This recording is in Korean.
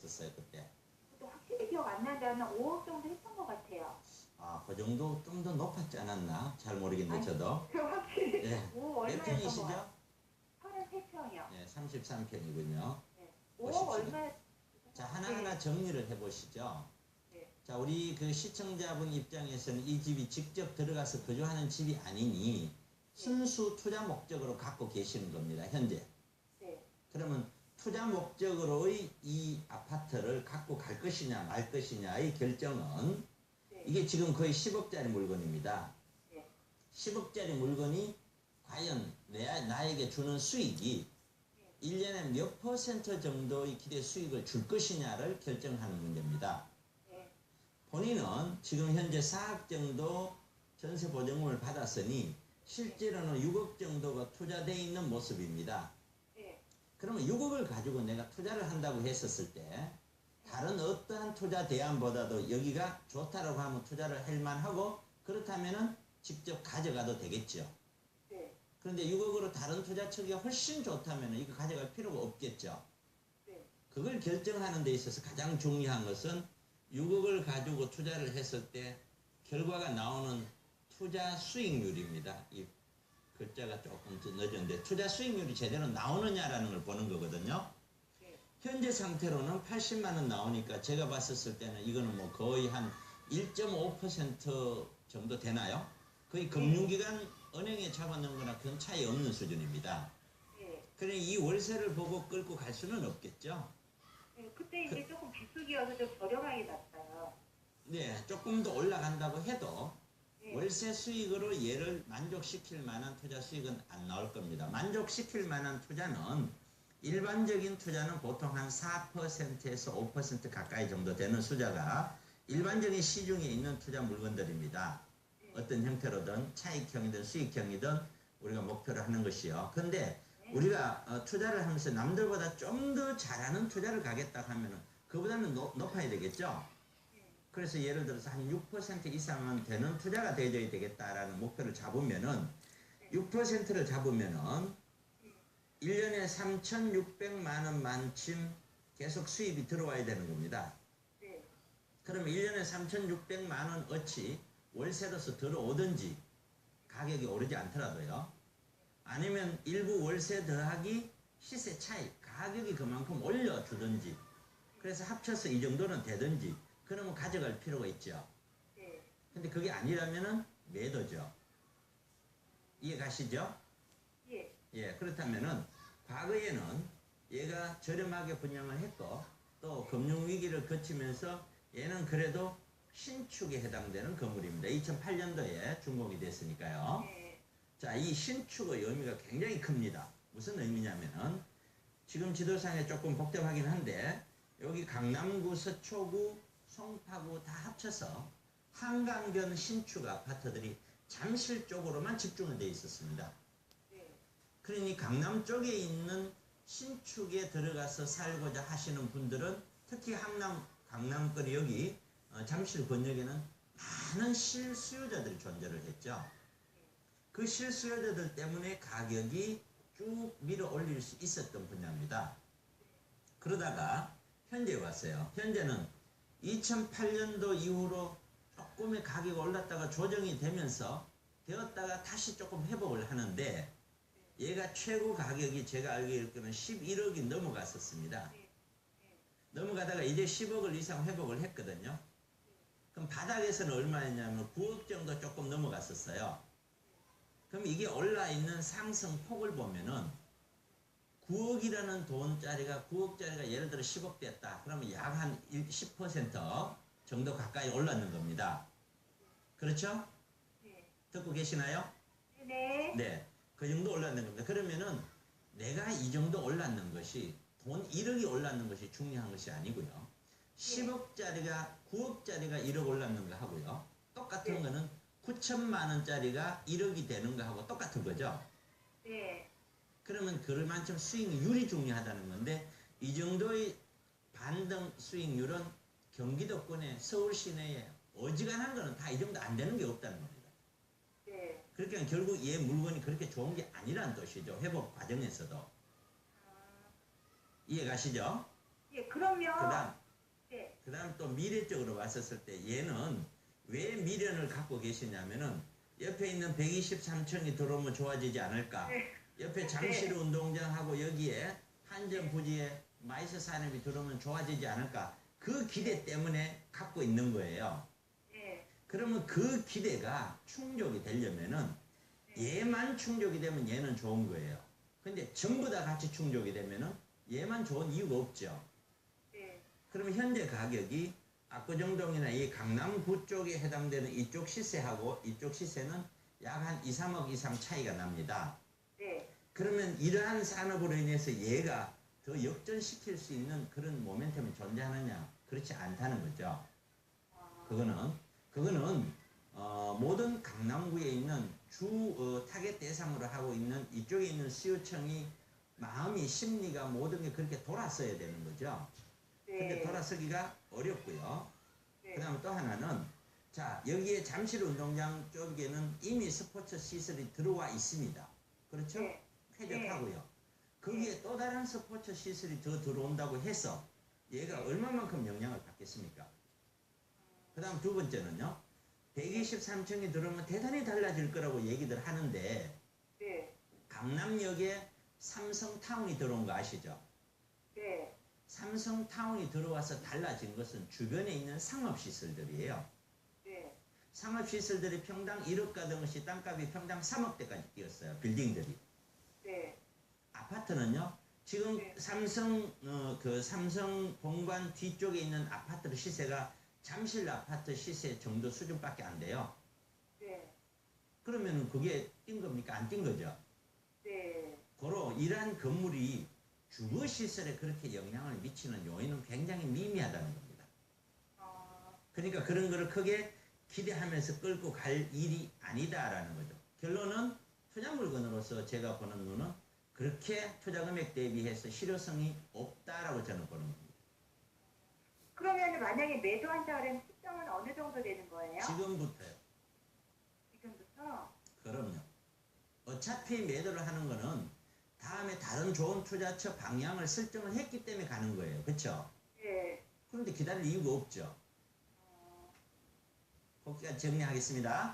했었어요 그때? 그것도 확실히 기억 안 나는데 한 5억 정도 했던 것 같아요. 아, 그 정도 좀 더 높았지 않았나? 잘 모르겠네 아니, 저도. 그 확실히 예. 5억 몇 얼마였던 것 평이시죠? 같아요. 33평이요. 네, 33평이군요. 네. 5억 보십시오. 얼마? 자, 하나하나 네. 정리를 해보시죠. 네. 자, 우리 그 시청자분 입장에서는 이 집이 직접 들어가서 거주하는 집이 아니니 순수 투자 목적으로 갖고 계시는 겁니다, 현재. 네. 그러면 투자 목적으로의 이 아파트를 갖고 갈 것이냐 말 것이냐의 결정은 네. 이게 지금 거의 10억짜리 물건입니다. 네. 10억짜리 물건이 과연 나에게 주는 수익이 1년에 몇 퍼센트 정도의 기대 수익을 줄 것이냐를 결정하는 문제입니다. 네. 본인은 지금 현재 4억 정도 전세 보증금을 받았으니 실제로는 6억 정도가 투자되어 있는 모습입니다. 네. 그러면 6억을 가지고 내가 투자를 한다고 했었을 때 다른 어떠한 투자 대안보다도 여기가 좋다라고 하면 투자를 할 만하고 그렇다면은 직접 가져가도 되겠죠. 네. 그런데 6억으로 다른 투자 처기가 훨씬 좋다면 이거 가져갈 필요가 없겠죠. 네. 그걸 결정하는 데 있어서 가장 중요한 것은 6억을 가지고 투자를 했을 때 결과가 나오는 투자 수익률입니다. 이 글자가 조금 늦었는데 투자 수익률이 제대로 나오느냐라는 걸 보는 거거든요. 네. 현재 상태로는 80만 원 나오니까 제가 봤었을 때는 이거는 뭐 거의 한 1.5% 정도 되나요? 거의 금융기관 은행에 잡아놓은 거나 큰 차이 없는 수준입니다. 네. 그러니 이 월세를 보고 끌고 갈 수는 없겠죠. 네. 그때 이제 조금 비수기여서 좀 저렴하게 났어요. 네, 조금 더 올라간다고 해도 네. 월세 수익으로 얘를 만족시킬 만한 투자 수익은 안 나올 겁니다. 만족시킬 만한 투자는 일반적인 투자는 보통 한 4%에서 5% 가까이 정도 되는 투자가 일반적인 시중에 있는 투자 물건들입니다. 어떤 형태로든 차익형이든 수익형이든 우리가 목표를 하는 것이요. 근데 우리가 투자를 하면서 남들보다 좀 더 잘하는 투자를 가겠다 하면은 그보다는 높아야 되겠죠. 그래서 예를 들어서 한 6% 이상은 되는 투자가 되어야 되겠다라는 목표를 잡으면은 6%를 잡으면은 1년에 3,600만 원 만큼 계속 수입이 들어와야 되는 겁니다. 네. 그러면 1년에 3,600만 원 어치 월세로서 들어오든지 가격이 오르지 않더라도요. 아니면 일부 월세 더하기 시세 차이 가격이 그만큼 올려주든지 그래서 합쳐서 이 정도는 되든지 그러면 가져갈 필요가 있죠. 네. 근데 그게 아니라면은 매도죠. 이해 가시죠? 예. 예, 그렇다면은 과거에는 얘가 저렴하게 분양을 했고 또 금융위기를 거치면서 얘는 그래도 신축에 해당되는 건물입니다. 2008년도에 준공이 됐으니까요. 네. 자, 이 신축의 의미가 굉장히 큽니다. 무슨 의미냐면은 지금 지도상에 조금 복잡하긴 한데 여기 강남구, 서초구, 송파구 다 합쳐서 한강변 신축 아파트들이 잠실 쪽으로만 집중은 되어 있었습니다. 네. 그러니 강남 쪽에 있는 신축에 들어가서 살고자 하시는 분들은 특히 강남권 여기 잠실 권역에는 많은 실수요자들이 존재를 했죠. 그 실수요자들 때문에 가격이 쭉 밀어 올릴 수 있었던 분야입니다. 그러다가 현재 왔어요. 현재는 2008년도 이후로 조금의 가격이 올랐다가 조정이 되었다가 다시 조금 회복을 하는데 얘가 최고 가격이 제가 알기로는 11억이 넘어갔었습니다. 넘어가다가 이제 10억을 이상 회복을 했거든요. 그럼 바닥에서는 얼마였냐면 9억 정도 조금 넘어갔었어요. 그럼 이게 올라있는 상승폭을 보면은 9억이라는 돈짜리가 9억짜리가 예를 들어 10억 됐다. 그러면 약 한 10% 정도 가까이 올랐는 겁니다. 그렇죠? 네. 듣고 계시나요? 네. 네. 그 정도 올랐는 겁니다. 그러면은 내가 이 정도 올랐는 것이 돈 1억이 올랐는 것이 중요한 것이 아니고요. 10억짜리가 9억짜리가 1억 올랐는 거 하고요. 똑같은 거는 9천만 원짜리가 1억이 되는 거 하고 똑같은 거죠. 네. 그러면 그만큼 수익률이 중요하다는 건데 이 정도의 반등 수익률은 경기도권에 서울 시내에 어지간한 거는 다 이 정도 안 되는 게 없다는 겁니다. 네. 그러니까 결국 얘 물건이 그렇게 좋은 게 아니란 뜻이죠. 회복 과정에서도. 아, 이해 가시죠? 예, 그러면 네. 그다음 또 미래적으로 봤었을 때 얘는 왜 미련을 갖고 계시냐면은 옆에 있는 123층이 들어오면 좋아지지 않을까? 네. 옆에 잠실 운동장하고 여기에 한전 부지에 마이스 산업이 들어오면 좋아지지 않을까? 그 기대 때문에 갖고 있는 거예요. 네. 그러면 그 기대가 충족이 되려면은 얘만 충족이 되면 얘는 좋은 거예요. 근데 전부 다 같이 충족이 되면은 얘만 좋은 이유가 없죠. 네. 그러면 현재 가격이 압구정동이나 이 강남구 쪽에 해당되는 이쪽 시세하고 이쪽 시세는 약 한 2, 3억 이상 차이가 납니다. 네. 그러면 이러한 산업으로 인해서 얘가 더 역전시킬 수 있는 그런 모멘텀이 존재하느냐? 그렇지 않다는 거죠. 그거는 모든 강남구에 있는 주 타겟 대상으로 하고 있는 이쪽에 있는 수요청이 마음이 심리가 모든 게 그렇게 돌아서야 되는 거죠. 근데 돌아서기가 어렵고요. 네. 그 다음 또 하나는 자 여기에 잠실 운동장 쪽에는 이미 스포츠 시설이 들어와 있습니다. 그렇죠? 네. 쾌적하고요. 거기에 또 다른 스포츠 시설이 더 들어온다고 해서 얘가 얼마만큼 영향을 받겠습니까? 그 다음 두 번째는요. 123층이 들어오면 대단히 달라질 거라고 얘기들 하는데 네. 강남역에 삼성타운이 들어온 거 아시죠? 네. 삼성타운이 들어와서 달라진 것은 주변에 있는 상업시설들이에요. 네. 상업시설들이 평당 1억 가던 것이 땅값이 평당 3억대까지 뛰었어요. 빌딩들이. 네. 아파트는요. 지금 네. 삼성 본관 뒤쪽에 있는 아파트 시세가 잠실 아파트 시세 정도 수준밖에 안 돼요. 네. 그러면 그게 뛴 겁니까? 안 뛴 거죠. 네. 고로 이러한 건물이 주거 시설에 그렇게 영향을 미치는 요인은 굉장히 미미하다는 겁니다. 그러니까 그런 거를 크게 기대하면서 끌고 갈 일이 아니다라는 거죠. 결론은 투자 물건으로서 제가 보는 눈은 그렇게 투자 금액 대비해서 실효성이 없다라고 저는 보는 겁니다. 그러면 만약에 매도한다 그러면 시점은 어느 정도 되는 거예요? 지금부터요. 지금부터? 그럼요. 어차피 매도를 하는 거는 다음에 다른 좋은 투자처 방향을 설정을 했기 때문에 가는 거예요. 그렇죠? 네. 그런데 기다릴 이유가 없죠. 거기까지 정리하겠습니다.